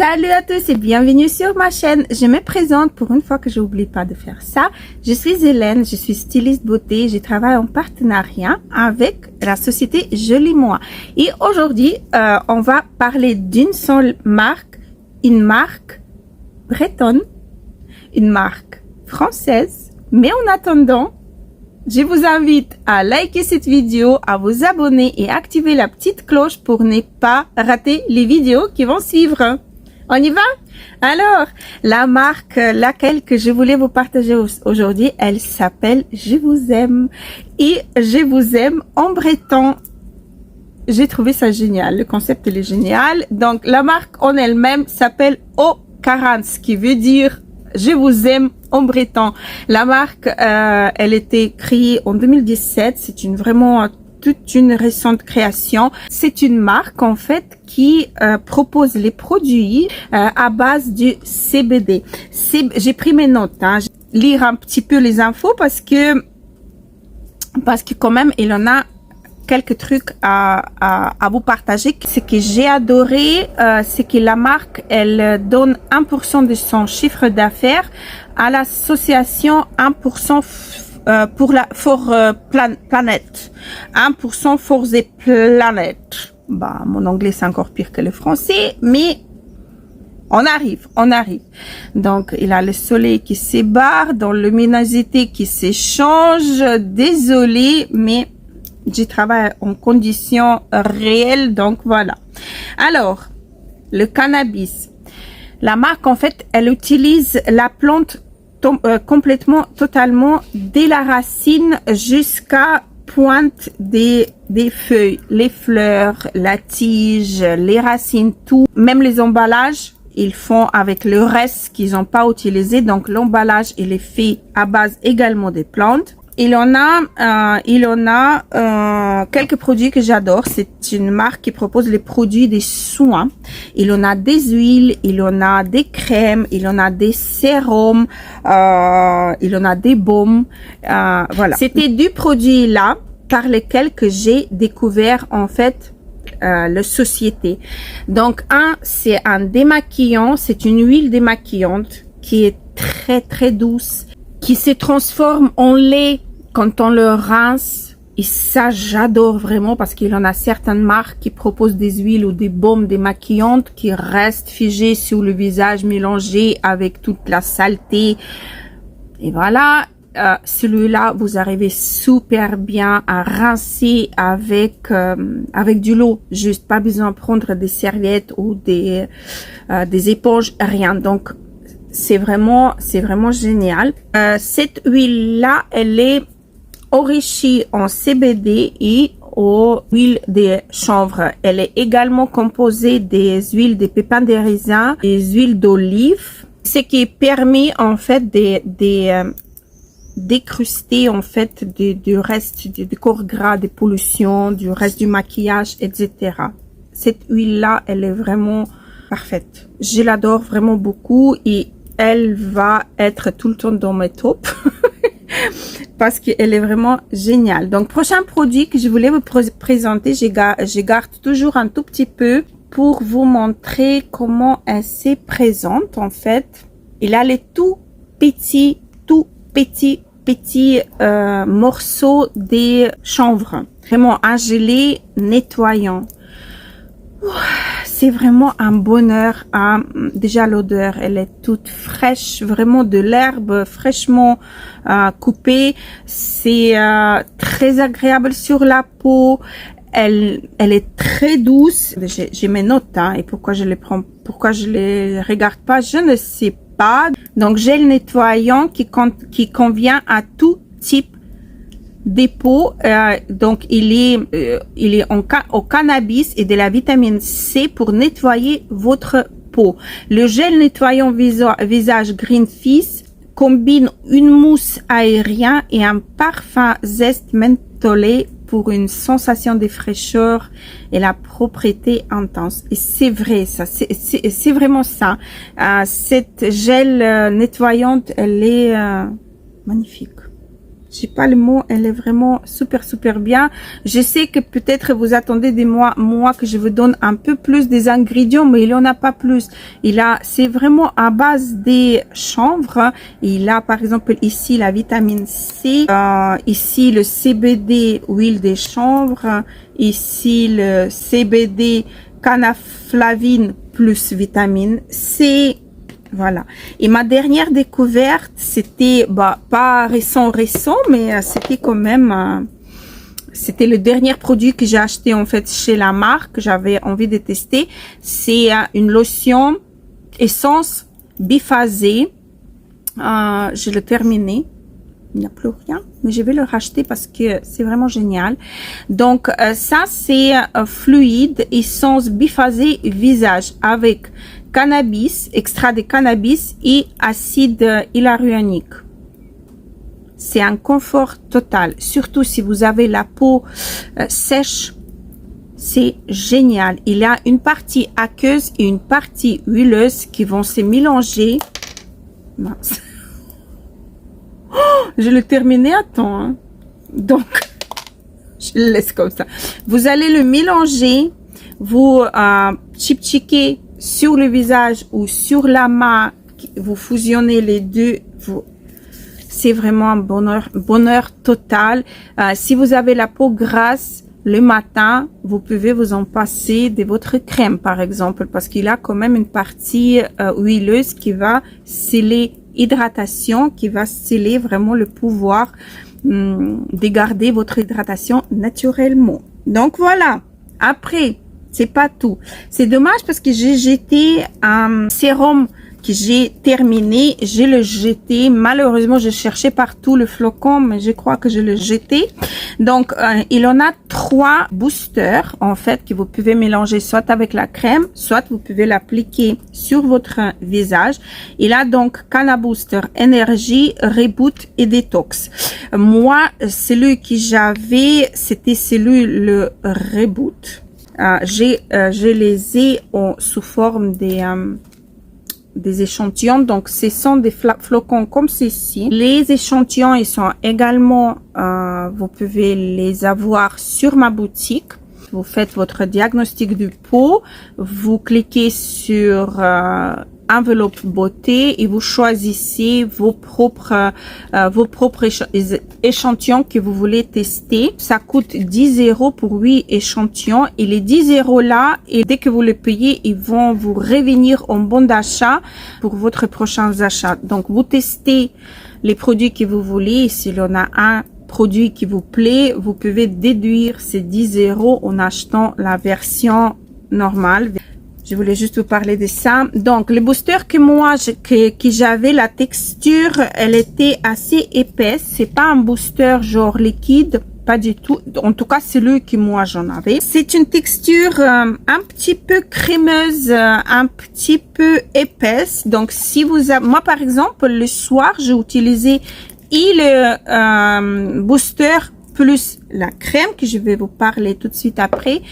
Salut à tous et bienvenue sur ma chaîne. Je me présente pour une fois que j'oublie pas de faire ça. Je suis Hélène, je suis styliste beauté. Je travaille en partenariat avec la société Jolie Moi. Et aujourd'hui, on va parler d'une seule marque, une marque bretonne, une marque française. Mais en attendant, je vous invite à liker cette vidéo, à vous abonner et activer la petite cloche pour ne pas rater les vidéos qui vont suivre. On y va? Alors, la marque laquelle que je voulais vous partager aujourd'hui, elle s'appelle Je vous aime. Et Je vous aime en breton. J'ai trouvé ça génial. Le concept, il est génial. Donc, la marque en elle-même s'appelle O40, qui veut dire Je vous aime en breton. La marque, elle était créée en 2017. C'est vraiment toute une récente création. C'est une marque en fait qui propose les produits à base du CBD. J'ai pris mes notes, hein. Je vais lire un petit peu les infos parce que quand même il en a quelques trucs à vous partager. Ce que j'ai adoré, c'est que la marque, elle donne 1% de son chiffre d'affaires à l'association 1% pour la planète. 1% for the planet. Bah, mon anglais c'est encore pire que le français, mais on arrive. Donc, il a le soleil qui s'ébarre, dans la luminosité qui s'échange. Désolée, mais je travaille en conditions réelles, donc voilà. Alors, le cannabis. La marque, en fait, elle utilise la plante complètement, totalement, dès la racine jusqu'à pointe des feuilles, les fleurs, la tige, les racines, tout, même les emballages, ils font avec le reste qu'ils n'ont pas utilisé. Donc l'emballage, il est fait à base également des plantes. Il en a quelques produits que j'adore. C'est une marque qui propose les produits des soins. Il en a des huiles, il en a des crèmes, il en a des sérums, il en a des baumes. Voilà. C'était du produit là par lequel que j'ai découvert en fait la société. Donc c'est un démaquillant, c'est une huile démaquillante qui est très très douce, qui se transforme en lait quand on le rince. Et ça, j'adore vraiment parce qu'il y en a certaines marques qui proposent des huiles ou des baumes démaquillantes qui restent figées sur le visage, mélangées avec toute la saleté. Et voilà, celui-là, vous arrivez super bien à rincer avec du l'eau. Juste pas besoin de prendre des serviettes ou des éponges, rien. Donc, c'est vraiment génial. Cette huile-là, elle est enrichie en CBD et aux huiles de chanvre. Elle est également composée des huiles de pépins de raisin, des huiles d'olive, ce qui permet en fait d'écruster en fait du reste du corps gras, des pollutions, du reste du maquillage, etc. Cette huile-là, elle est vraiment parfaite. Je l'adore vraiment beaucoup et elle va être tout le temps dans mes tops parce qu'elle est vraiment géniale. Donc, prochain produit que je voulais vous présenter, je garde toujours un tout petit peu pour vous montrer comment elle se présente en fait. Il a les tout petits morceaux de chanvre. Vraiment un gelé nettoyant. C'est vraiment un bonheur. Déjà l'odeur, elle est toute fraîche, vraiment de l'herbe fraîchement coupée. C'est très agréable sur la peau. Elle est très douce. J'ai mes notes, hein, et pourquoi je les regarde pas, je ne sais pas. Donc gel nettoyant qui convient à tout type des peaux. Donc il est au cannabis et de la vitamine C pour nettoyer votre peau. Le gel nettoyant visage Green Fizz combine une mousse aérienne et un parfum zeste mentholé pour une sensation de fraîcheur et la propreté intense. Et c'est vrai, ça, c'est vraiment ça. Cette gel nettoyante, elle est magnifique. j'ai pas le mot, elle est vraiment super bien. Je sais que peut-être vous attendez de moi que je vous donne un peu plus des ingrédients, mais il y en a pas plus. C'est vraiment à base des chanvres. Il a par exemple ici la vitamine C, ici le CBD, huile des chanvres, ici le CBD canaflavine plus vitamine C. Voilà. Et ma dernière découverte, c'était pas récent, mais c'était quand même c'était le dernier produit que j'ai acheté en fait chez la marque que j'avais envie de tester. C'est une lotion essence biphasée. Je l'ai terminé. Il n'y a plus rien, mais je vais le racheter parce que c'est vraiment génial. Donc ça c'est fluide essence biphasée visage avec cannabis, extrait de cannabis et acide hyaluronique. C'est un confort total, surtout si vous avez la peau sèche. C'est génial. Il y a une partie aqueuse et une partie huileuse qui vont se mélanger. Mince. Oh, je l'ai terminé à temps, hein. Donc je le laisse comme ça. Vous allez le mélanger, vous chipchiquez sur le visage ou sur la main, vous fusionnez les deux, c'est vraiment un bonheur total. Si vous avez la peau grasse le matin, vous pouvez vous en passer de votre crème par exemple, parce qu'il a quand même une partie huileuse qui va sceller hydratation, qui va sceller vraiment le pouvoir de garder votre hydratation naturellement. Donc voilà. Après, c'est pas tout. C'est dommage parce que j'ai jeté un sérum que j'ai terminé. Je le jeté. Malheureusement, je cherchais partout le flocon, mais je crois que je l'ai jeté. Donc, il en a 3 boosters, en fait, que vous pouvez mélanger soit avec la crème, soit vous pouvez l'appliquer sur votre visage. Il a donc Canna Booster, Énergie, Reboot et Détox. Moi, celui que j'avais, c'était celui le Reboot. Je les ai sous forme des échantillons, donc ce sont des flocons comme ceci. Les échantillons, ils sont également, vous pouvez les avoir sur ma boutique. Vous faites votre diagnostic de peau, vous cliquez sur enveloppe beauté et vous choisissez vos propres échantillons que vous voulez tester. Ça coûte 10 € pour 8 échantillons et les 10 € là, et dès que vous les payez, ils vont vous revenir en bon d'achat pour votre prochain achat. Donc vous testez les produits que vous voulez. S'il y en a un produit qui vous plaît, vous pouvez déduire ces 10 € en achetant la version normale. Je voulais juste vous parler de ça. Donc, le booster que moi, que j'avais, la texture, elle était assez épaisse. C'est pas un booster genre liquide, pas du tout. En tout cas, celui que moi, j'en avais. C'est une texture un petit peu crémeuse, un petit peu épaisse. Donc, si vous avez... Moi, par exemple, le soir, j'ai utilisé le booster plus la crème, que je vais vous parler tout de suite après.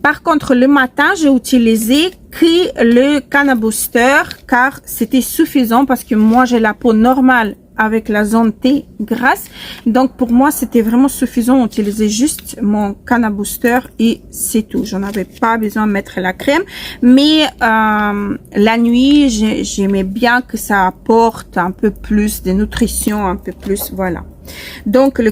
Par contre, le matin, j'ai utilisé que le Canna Booster car c'était suffisant parce que moi, j'ai la peau normale avec la zone T grasse. Donc, pour moi, c'était vraiment suffisant d'utiliser juste mon Canna Booster et c'est tout. J'en avais pas besoin de mettre la crème. Mais la nuit, j'aimais bien que ça apporte un peu plus de nutrition, un peu plus, voilà. Donc, le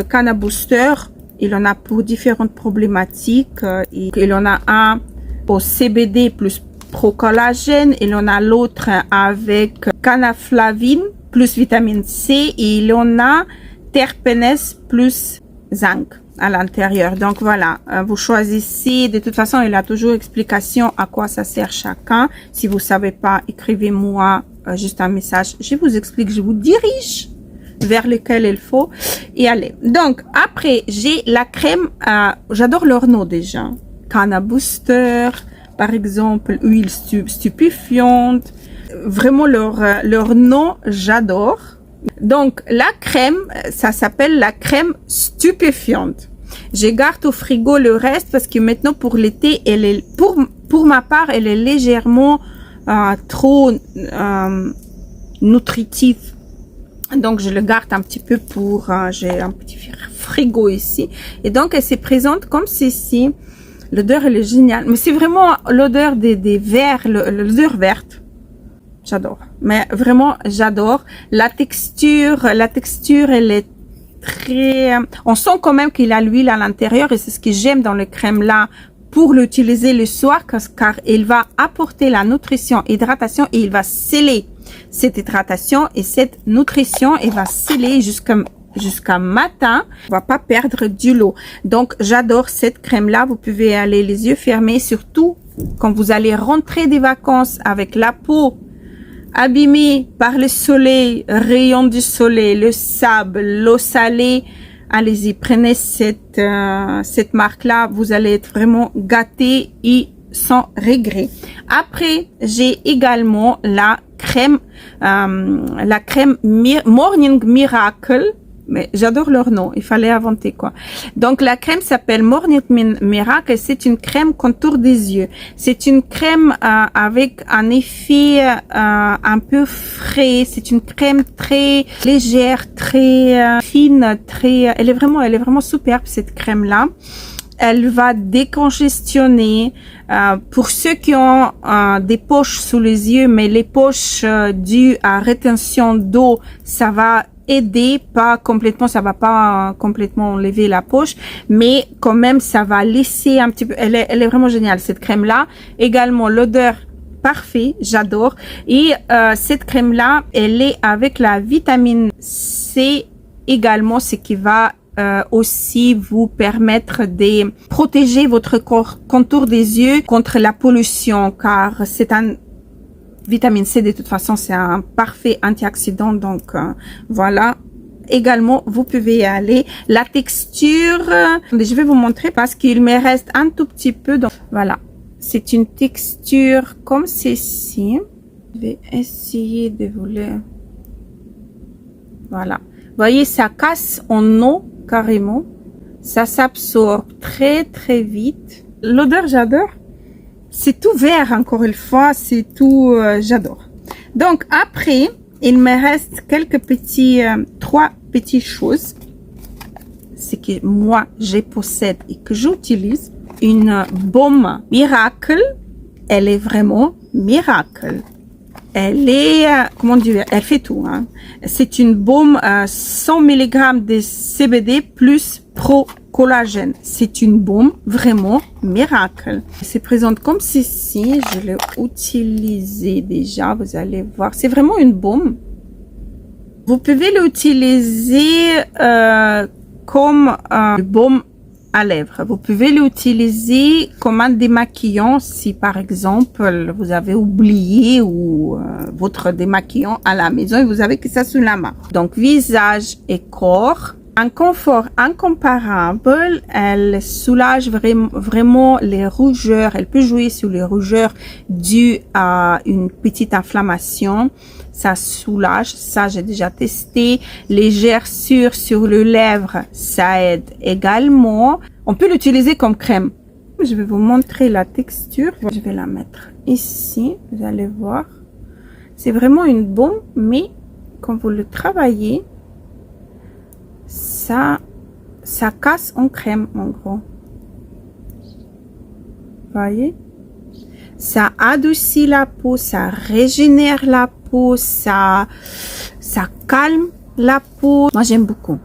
Canna Booster, il en a pour différentes problématiques. Il en a un au CBD plus pro-collagène. Il en a l'autre avec canaflavine plus vitamine C. Et il en a terpenes plus zinc à l'intérieur. Donc voilà, vous choisissez. De toute façon, il a toujours explication à quoi ça sert chacun. Si vous savez pas, écrivez-moi juste un message. Je vous explique, je vous dirige vers lequel il faut y aller. Donc, après, j'ai la crème, j'adore leur nom déjà. Canna Booster, par exemple, huile stupéfiante. Vraiment, leur nom, j'adore. Donc, la crème, ça s'appelle la crème stupéfiante. Je garde au frigo le reste parce que maintenant, pour l'été, elle est, pour ma part, elle est légèrement trop nutritive. Donc, je le garde un petit peu pour... j'ai un petit frigo ici. Et donc, elle se présente comme ceci. L'odeur, elle est géniale. Mais c'est vraiment l'odeur des verres, l'odeur verte. J'adore. Mais vraiment, j'adore. La texture, elle est très... On sent quand même qu'il a l'huile à l'intérieur et c'est ce que j'aime dans le crème là pour l'utiliser le soir car il va apporter la nutrition, hydratation et il va sceller cette hydratation et cette nutrition. Il va sceller jusqu'à matin. On va pas perdre du lot. Donc, j'adore cette crème là. Vous pouvez aller les yeux fermés, surtout quand vous allez rentrer des vacances avec la peau abîmée par le soleil, rayons du soleil, le sable, l'eau salée. Allez-y, prenez cette marque-là. Vous allez être vraiment gâtés et sans regret. Après, j'ai également la crème Morning Miracle. Mais j'adore leur nom, il fallait inventer quoi. Donc la crème s'appelle Morning Miracle et c'est une crème contour des yeux. C'est une crème avec un effet un peu frais. C'est une crème très légère, très fine, elle est vraiment superbe cette crème là. Elle va décongestionner pour ceux qui ont des poches sous les yeux, mais les poches dues à rétention d'eau, ça va aider, pas complètement, ça va pas complètement enlever la poche, mais quand même ça va laisser un petit peu. Elle est vraiment géniale cette crème là. Également l'odeur parfait, j'adore. Et cette crème là, elle est avec la vitamine C également, ce qui va aussi vous permettre de protéger votre contour des yeux contre la pollution, car c'est un vitamine C de toute façon, c'est un parfait antioxydant. Donc voilà. Également, vous pouvez y aller. La texture, je vais vous montrer parce qu'il me reste un tout petit peu. Donc voilà, c'est une texture comme ceci. Je vais essayer de vous le... Voilà. Vous voyez, ça casse en eau carrément. Ça s'absorbe très très vite. L'odeur, j'adore. C'est tout vert, encore une fois. C'est tout, j'adore. Donc après, il me reste quelques petits, 3 petites choses. C'est que moi, je possède et que j'utilise une baume miracle. Elle est vraiment miracle. Elle est, comment dire, elle fait tout. Hein. C'est une baume 100 mg de CBD plus pro collagène. C'est une baume vraiment miracle. Elle se présente comme ceci. Je l'ai utilisée déjà. Vous allez voir. C'est vraiment une baume. Vous pouvez l'utiliser comme une baume à lèvres. Vous pouvez l'utiliser comme un démaquillant si par exemple vous avez oublié ou votre démaquillant à la maison et vous avez que ça sous la main. Donc visage et corps, un confort incomparable. Elle soulage vraiment les rougeurs. Elle peut jouer sur les rougeurs dues à une petite inflammation. Ça soulage, ça j'ai déjà testé. Les gerçures sur le lèvre, ça aide également. On peut l'utiliser comme crème. Je vais vous montrer la texture. Je vais la mettre ici, vous allez voir. C'est vraiment une baume, mais quand vous le travaillez, ça casse en crème en gros. Vous voyez? Ça adoucit la peau, ça régénère la peau, ça calme la peau. Moi, j'aime beaucoup.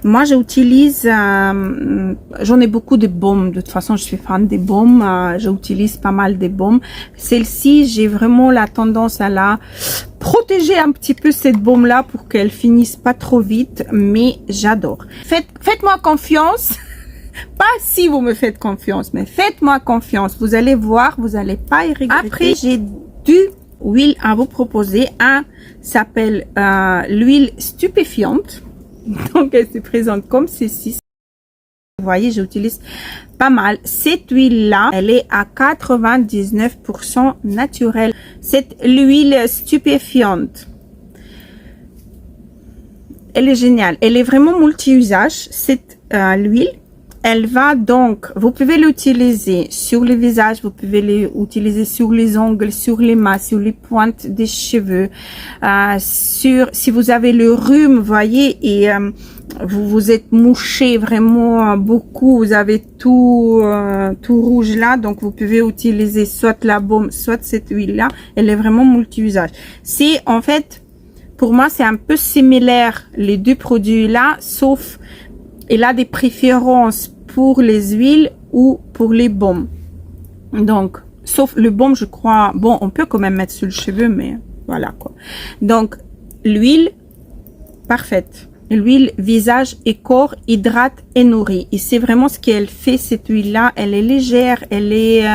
Moi, j'utilise, j'en ai beaucoup de baumes. De toute façon, je suis fan des baumes. J'utilise pas mal de baumes. Celle-ci, j'ai vraiment la tendance à la protéger un petit peu cette baume-là pour qu'elle finisse pas trop vite. Mais j'adore. Faites-moi confiance. Pas si vous me faites confiance, mais faites-moi confiance. Vous allez voir, vous allez pas y regretter. Après, j'ai 2 huiles à vous proposer. Un s'appelle l'huile stupéfiante. Donc, elle se présente comme ceci. Vous voyez, j'utilise pas mal. Cette huile-là, elle est à 99% naturelle. C'est l'huile stupéfiante. Elle est géniale. Elle est vraiment multi-usage, cette l'huile. elle va donc, vous pouvez l'utiliser sur le visage, vous pouvez l'utiliser sur les ongles, sur les mains, sur les pointes des cheveux, si vous avez le rhume, voyez, et vous vous êtes mouché vraiment beaucoup, vous avez tout rouge là, donc vous pouvez utiliser soit la baume, soit cette huile là. Elle est vraiment multi-usage. C'est en fait, pour moi, c'est un peu similaire les deux produits là, sauf il a des préférences pour les huiles ou pour les baumes. Donc, sauf le baume, je crois, bon, on peut quand même mettre sur le cheveu, mais voilà quoi. Donc, l'huile, parfaite. L'huile visage et corps hydrate et nourrit. Et c'est vraiment ce qu'elle fait, cette huile-là. Elle est légère, elle est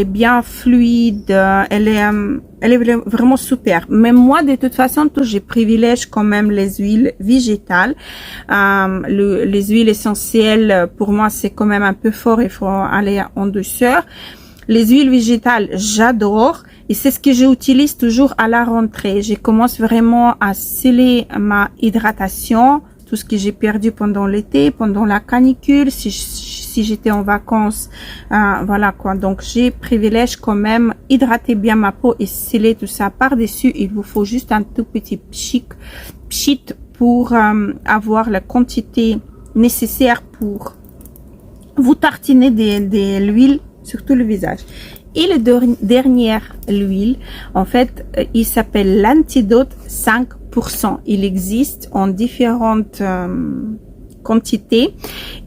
bien fluide, elle est vraiment super. Mais moi, de toute façon, je privilège quand même les huiles végétales. Les huiles essentielles, pour moi, c'est quand même un peu fort. Il faut aller en douceur. Les huiles végétales, j'adore. Et c'est ce que j'utilise toujours à la rentrée. Je commence vraiment à sceller ma hydratation, tout ce que j'ai perdu pendant l'été, pendant la canicule, si j'étais en vacances, voilà quoi. Donc, j'ai privilège quand même hydrater bien ma peau et sceller tout ça par-dessus. Il vous faut juste un tout petit pchit pour avoir la quantité nécessaire pour vous tartiner de l'huile, surtout le visage. Et le dernière huile, en fait, il s'appelle l'Antidote 5%. Il existe en différentes quantités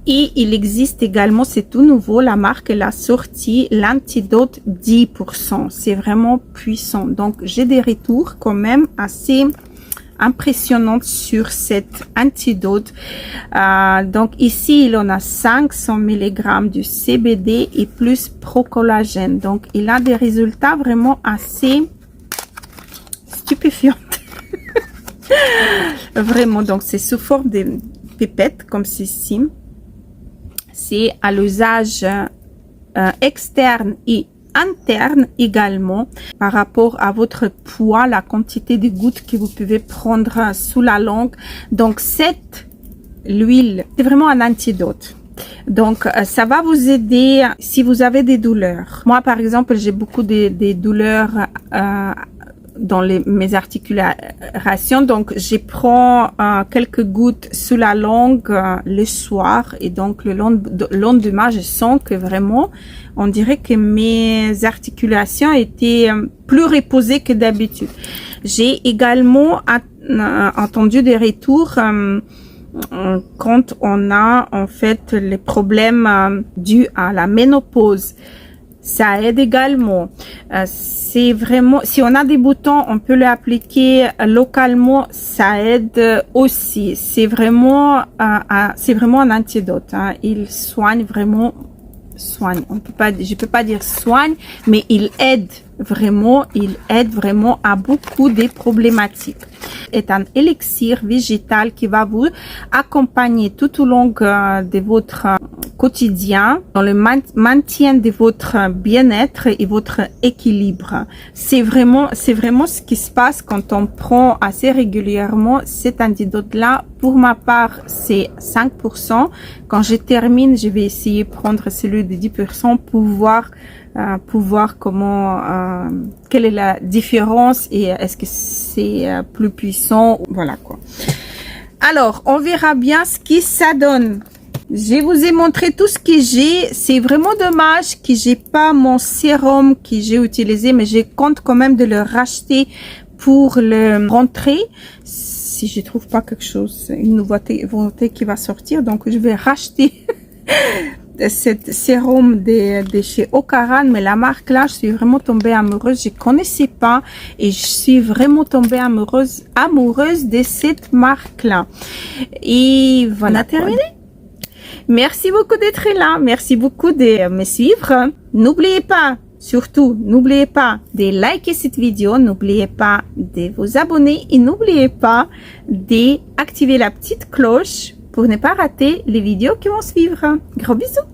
et il existe également, c'est tout nouveau, la marque l'a sorti, l'Antidote 10%. C'est vraiment puissant. Donc, j'ai des retours quand même assez impressionnante sur cet antidote. Donc ici, il en a 500 mg de CBD et plus pro-collagène. Donc, il a des résultats vraiment assez stupéfiants. Vraiment, donc c'est sous forme de pipettes comme ceci. C'est à l'usage externe et interne également par rapport à votre poids, la quantité de gouttes que vous pouvez prendre sous la langue. Donc cette huile, c'est vraiment un antidote. Donc ça va vous aider si vous avez des douleurs. Moi par exemple, j'ai beaucoup de douleurs dans mes articulations, donc je prends quelques gouttes sous la langue le soir et donc le lendemain je sens que vraiment on dirait que mes articulations étaient plus reposées que d'habitude. J'ai également entendu des retours quand on a en fait les problèmes dus à la ménopause. Ça aide également. C'est vraiment, si on a des boutons, on peut l'appliquer localement. Ça aide aussi. C'est vraiment un antidote. Hein. Il soigne vraiment. On peut pas, je peux pas dire soigne, mais il aide vraiment à beaucoup de problématiques. Est un élixir végétal qui va vous accompagner tout au long de votre quotidien dans le maintien de votre bien-être et votre équilibre. C'est vraiment ce qui se passe quand on prend assez régulièrement cet antidote-là. Pour ma part, c'est 5%. Quand je termine, je vais essayer de prendre celui de 10% pour voir comment, quelle est la différence et est-ce que c'est plus puissant, voilà quoi. Alors, on verra bien ce que ça donne. Je vous ai montré tout ce que j'ai. C'est vraiment dommage que j'ai pas mon sérum que j'ai utilisé, mais je compte quand même de le racheter pour le rentrer. Si je trouve pas quelque chose, une nouveauté qui va sortir, donc je vais racheter cette sérum de chez Ocaran, mais la marque là, je suis vraiment tombée amoureuse. Je connaissais pas et je suis vraiment tombée amoureuse de cette marque là. Et voilà, on a terminé. Merci beaucoup d'être là. Merci beaucoup de me suivre. N'oubliez pas, surtout, n'oubliez pas de liker cette vidéo. N'oubliez pas de vous abonner et n'oubliez pas d'activer la petite cloche pour ne pas rater les vidéos qui vont suivre. Gros bisous!